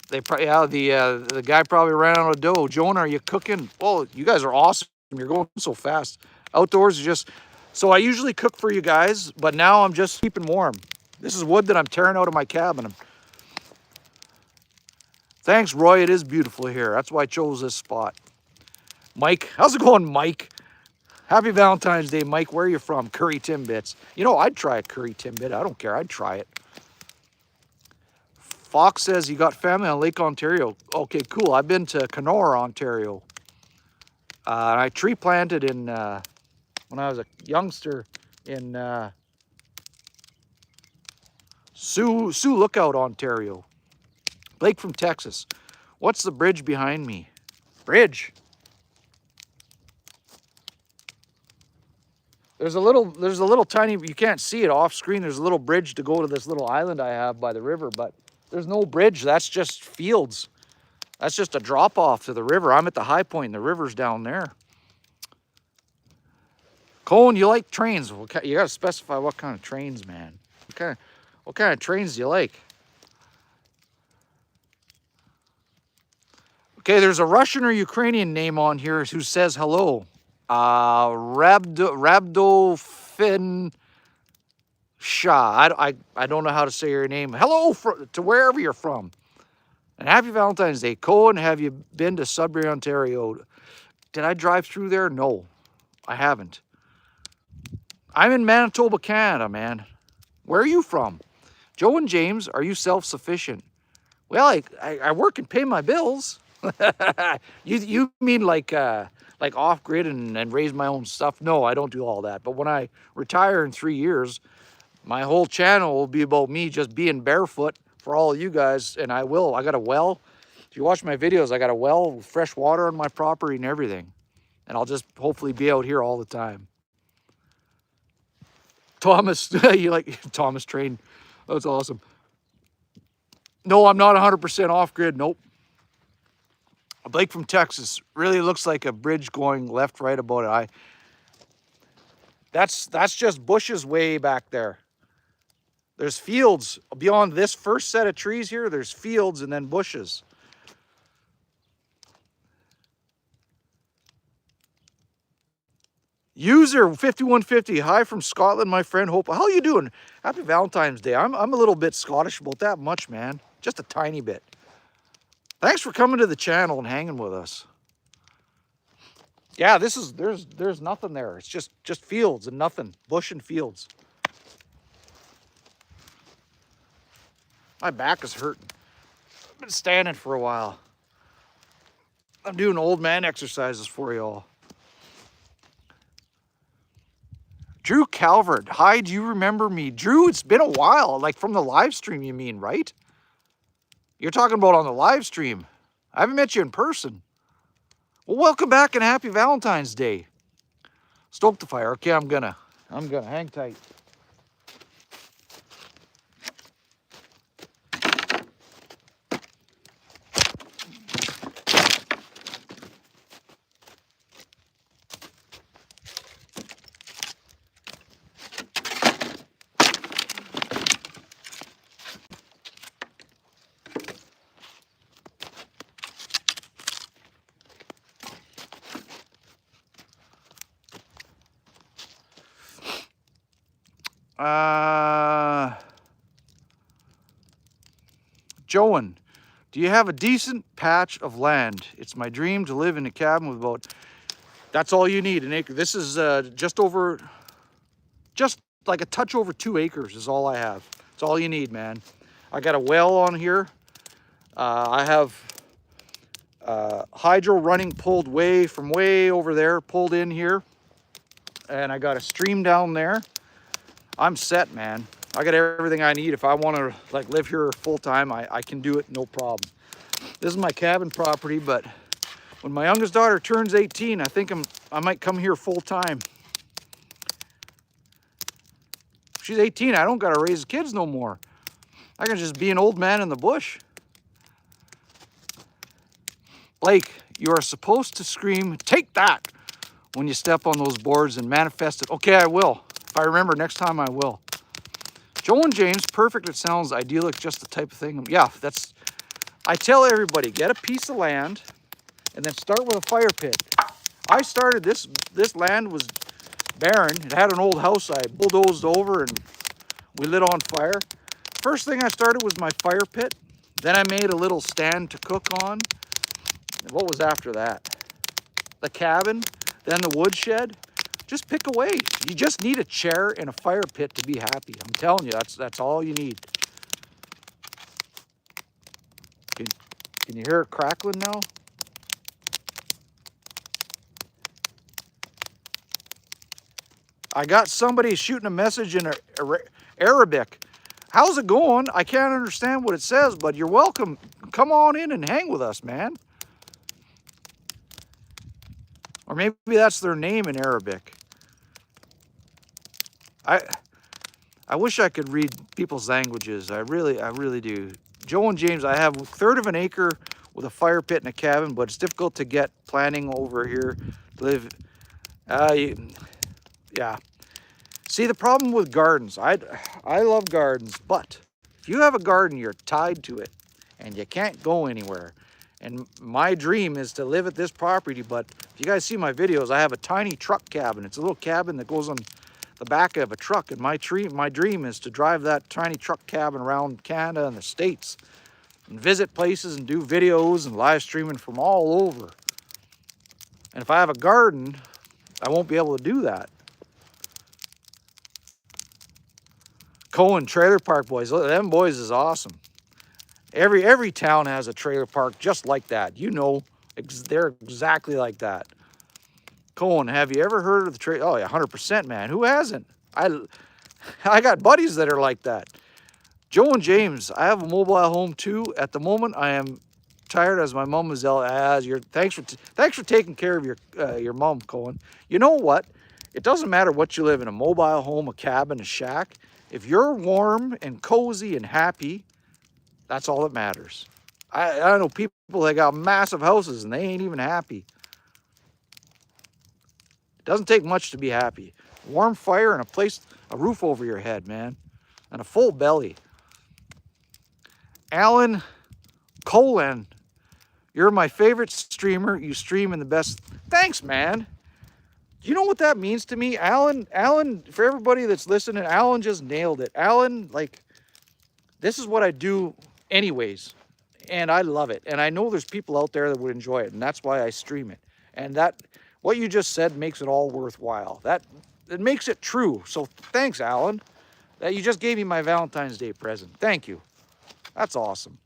Speaker 1: The guy probably ran out of dough. Jonah, are you cooking? Well, you guys are awesome. You're going so fast. Outdoors is just... So I usually cook for you guys, but now I'm just keeping warm. This is wood that I'm tearing out of my cabin. Thanks, Roy. It is beautiful here. That's why I chose this spot. Mike, how's it going, Mike? Happy Valentine's Day, Mike. Where are you from? Curry Timbits. You know, I'd try a curry Timbit. I don't care. I'd try it. Fox says you got family on Lake Ontario. Okay, cool. I've been to Kenora, Ontario. I tree planted in when I was a youngster in Sioux Lookout, Ontario. Blake from Texas. What's the bridge behind me? Bridge. There's a little tiny, you can't see it off screen. There's a little bridge to go to this little island I have by the river, but there's no bridge. That's just fields. That's just a drop off to the river. I'm at the high point and the river's down there. Colin, you like trains? You got to specify what kind of trains, man. What kind of trains do you like? Okay, there's a Russian or Ukrainian name on here who says hello. Rabdofin Shah. I don't know how to say your name. Hello to wherever you're from. And happy Valentine's Day. Cohen, have you been to Sudbury, Ontario? Did I drive through there? No, I haven't. I'm in Manitoba, Canada, man. Where are you from? Joe and James, are you self-sufficient? Well, I work and pay my bills. You mean like off-grid and raise my own stuff? No, I don't do all that. But when I retire in 3 years, my whole channel will be about me just being barefoot for all of you guys, and I will. I got a well. If you watch my videos, I got a well with fresh water on my property and everything. And I'll just hopefully be out here all the time. Thomas, you like Thomas Train? That's awesome. No, I'm not 100% off-grid. Nope. Blake from Texas. Really looks like a bridge going left, right about it. That's just bushes way back there. There's fields beyond this first set of trees here. There's fields and then bushes. User 5150, hi from Scotland, my friend. Hope, how you doing? Happy Valentine's Day. I'm a little bit Scottish, about that much, man. Just a tiny bit. Thanks for coming to the channel and hanging with us. Yeah, there's nothing there. It's just fields and nothing. Bush and fields. My back is hurting. I've been standing for a while. I'm doing old man exercises for y'all. Drew Calvert, hi, do you remember me? Drew, it's been a while, like from the live stream, you mean, right? You're talking about on the live stream. I haven't met you in person. Well, welcome back and happy Valentine's Day. Stoke the fire. Okay, I'm gonna hang tight. Joan, do you have a decent patch of land? It's my dream to live in a cabin with about, that's all you need, an acre. This is just like a touch over 2 acres is all I have. It's all you need, man. I got a well on here. I have hydro running pulled from way over there, pulled in here. And I got a stream down there. I'm set, man. I got everything I need. If I want to like live here full time, I can do it, no problem. This is my cabin property, but when my youngest daughter turns 18, I think I might come here full time. If she's 18, I don't got to raise kids no more. I can just be an old man in the bush. Blake, you are supposed to scream, "Take that," when you step on those boards and manifest it. Okay, I will. If I remember next time, I will. Joe and James, perfect. It sounds idyllic, just the type of thing. Yeah, I tell everybody, get a piece of land and then start with a fire pit. I started this land was barren. It had an old house I bulldozed over and we lit on fire. First thing I started was my fire pit. Then I made a little stand to cook on. What was after that? The cabin, then the woodshed. Just pick away. You just need a chair and a fire pit to be happy. I'm telling you, that's all you need. Can you hear it crackling now? I got somebody shooting a message in Arabic. How's it going? I can't understand what it says, but you're welcome. Come on in and hang with us, man. Or maybe that's their name in Arabic. I wish I could read people's languages. I really do. Joe and James, I have 1/3 of an acre with a fire pit and a cabin, but it's difficult to get planning over here to live. Yeah. See, the problem with gardens, I love gardens, but if you have a garden, you're tied to it and you can't go anywhere. And my dream is to live at this property, but if you guys see my videos, I have a tiny truck cabin. It's a little cabin that goes on the back of a truck, and my dream is to drive that tiny truck cabin around Canada and the States and visit places and do videos and live streaming from all over. And if I have a garden, I won't be able to do that. Cohen Trailer Park Boys, them boys is awesome. Every town has a trailer park just like that. You know, they're exactly like that. Cohen, have you ever heard of the trailer? Oh yeah, 100%, man. Who hasn't? I got buddies that are like that. Joe and James, I have a mobile home too. At the moment, I am tired as my mom is ill. Thanks for taking care of your mom, Cohen. You know what? It doesn't matter what you live in, a mobile home, a cabin, a shack. If you're warm and cozy and happy, that's all that matters. I know people that got massive houses and they ain't even happy. It doesn't take much to be happy. Warm fire and a roof over your head, man. And a full belly. Alan Colin, you're my favorite streamer. You stream in the best. Thanks, man. Do you know what that means to me? Alan, for everybody that's listening, Alan just nailed it. Alan, like, this is what I do anyways. And I love it. And I know there's people out there that would enjoy it. And that's why I stream it. And what you just said makes it all worthwhile. It makes it true. So thanks, Alan. That you just gave me my Valentine's Day present. Thank you. That's awesome.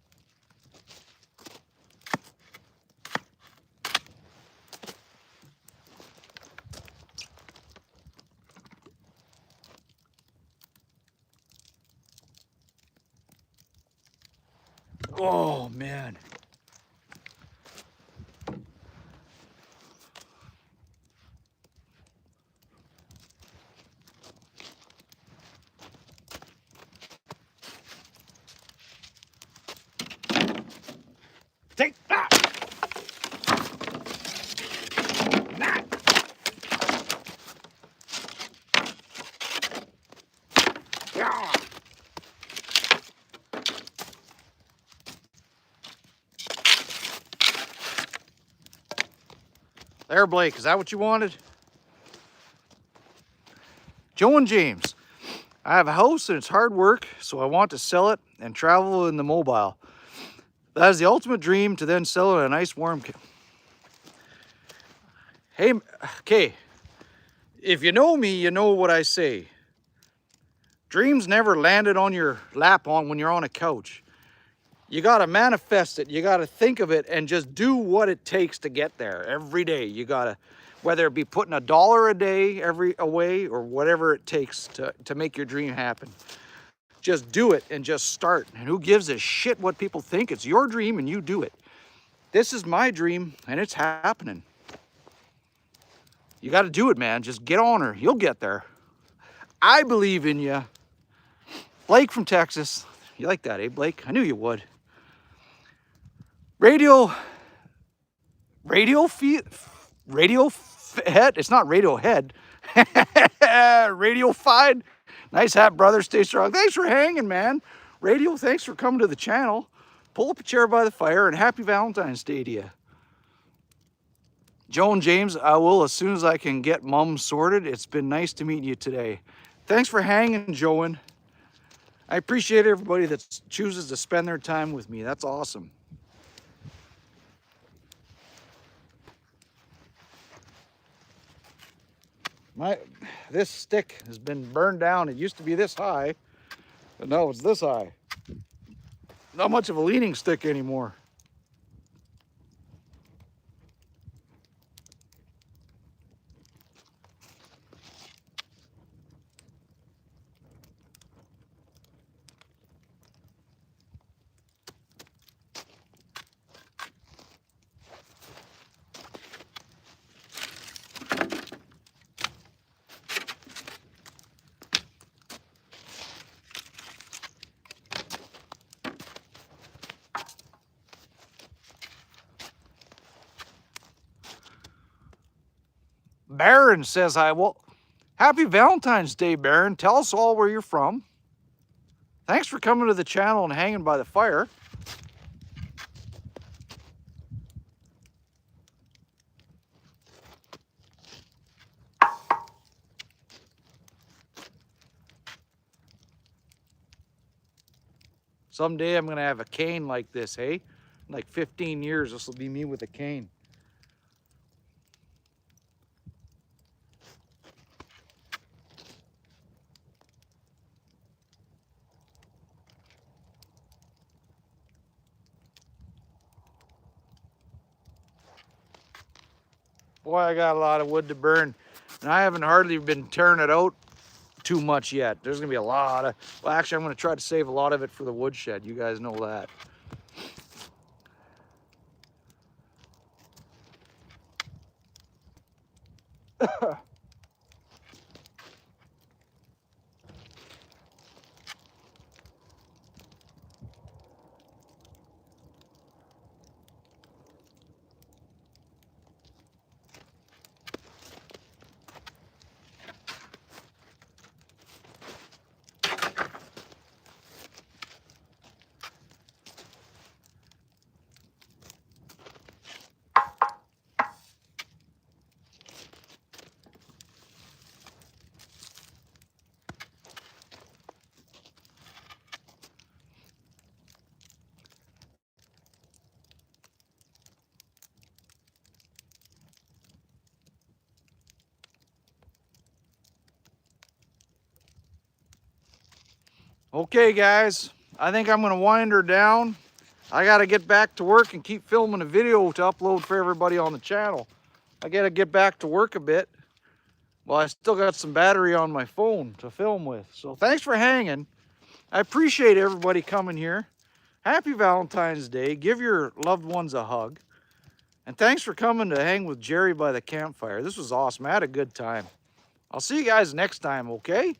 Speaker 1: Oh, man. Take that! That! Yeah! There, Blake, is that what you wanted? Joe and James, I have a house and it's hard work, so I want to sell it and travel in the mobile. That is the ultimate dream, to then sell it in a nice warm. Hey, okay. If you know me, you know what I say. Dreams never landed on your lap when you're on a couch. You got to manifest it. You got to think of it and just do what it takes to get there every day. You got to, whether it be putting $1 a day away or whatever it takes to make your dream happen. Just do it and just start. And who gives a shit what people think? It's your dream and you do it. This is my dream and it's happening. You got to do it, man. Just get on her. You'll get there. I believe in you. Blake from Texas. You like that, eh, Blake? I knew you would. Radiohead? It's not Radiohead. Radiofied. Nice hat, brother. Stay strong. Thanks for hanging, man. Radio, thanks for coming to the channel. Pull up a chair by the fire and happy Valentine's Day to you. Joan James, I will as soon as I can get Mum sorted. It's been nice to meet you today. Thanks for hanging, Joan. I appreciate everybody that chooses to spend their time with me. That's awesome. This stick has been burned down. It used to be this high, but now it's this high. Not much of a leaning stick anymore. Baron says hi. Well, happy Valentine's Day, Baron. Tell us all where you're from. Thanks for coming to the channel and hanging by the fire. Someday I'm going to have a cane like this, hey? In like 15 years, this will be me with a cane. Boy, I got a lot of wood to burn, and I haven't hardly been tearing it out too much yet. There's gonna be a lot of, well, actually I'm gonna try to save a lot of it for the woodshed. You guys know that. Okay, guys, I think I'm gonna wind her down. I gotta get back to work and keep filming a video to upload for everybody on the channel. I gotta get back to work a bit. Well, I still got some battery on my phone to film with. So thanks for hanging. I appreciate everybody coming here. Happy Valentine's Day. Give your loved ones a hug. And thanks for coming to hang with Jerry by the campfire. This was awesome. I had a good time. I'll see you guys next time, okay?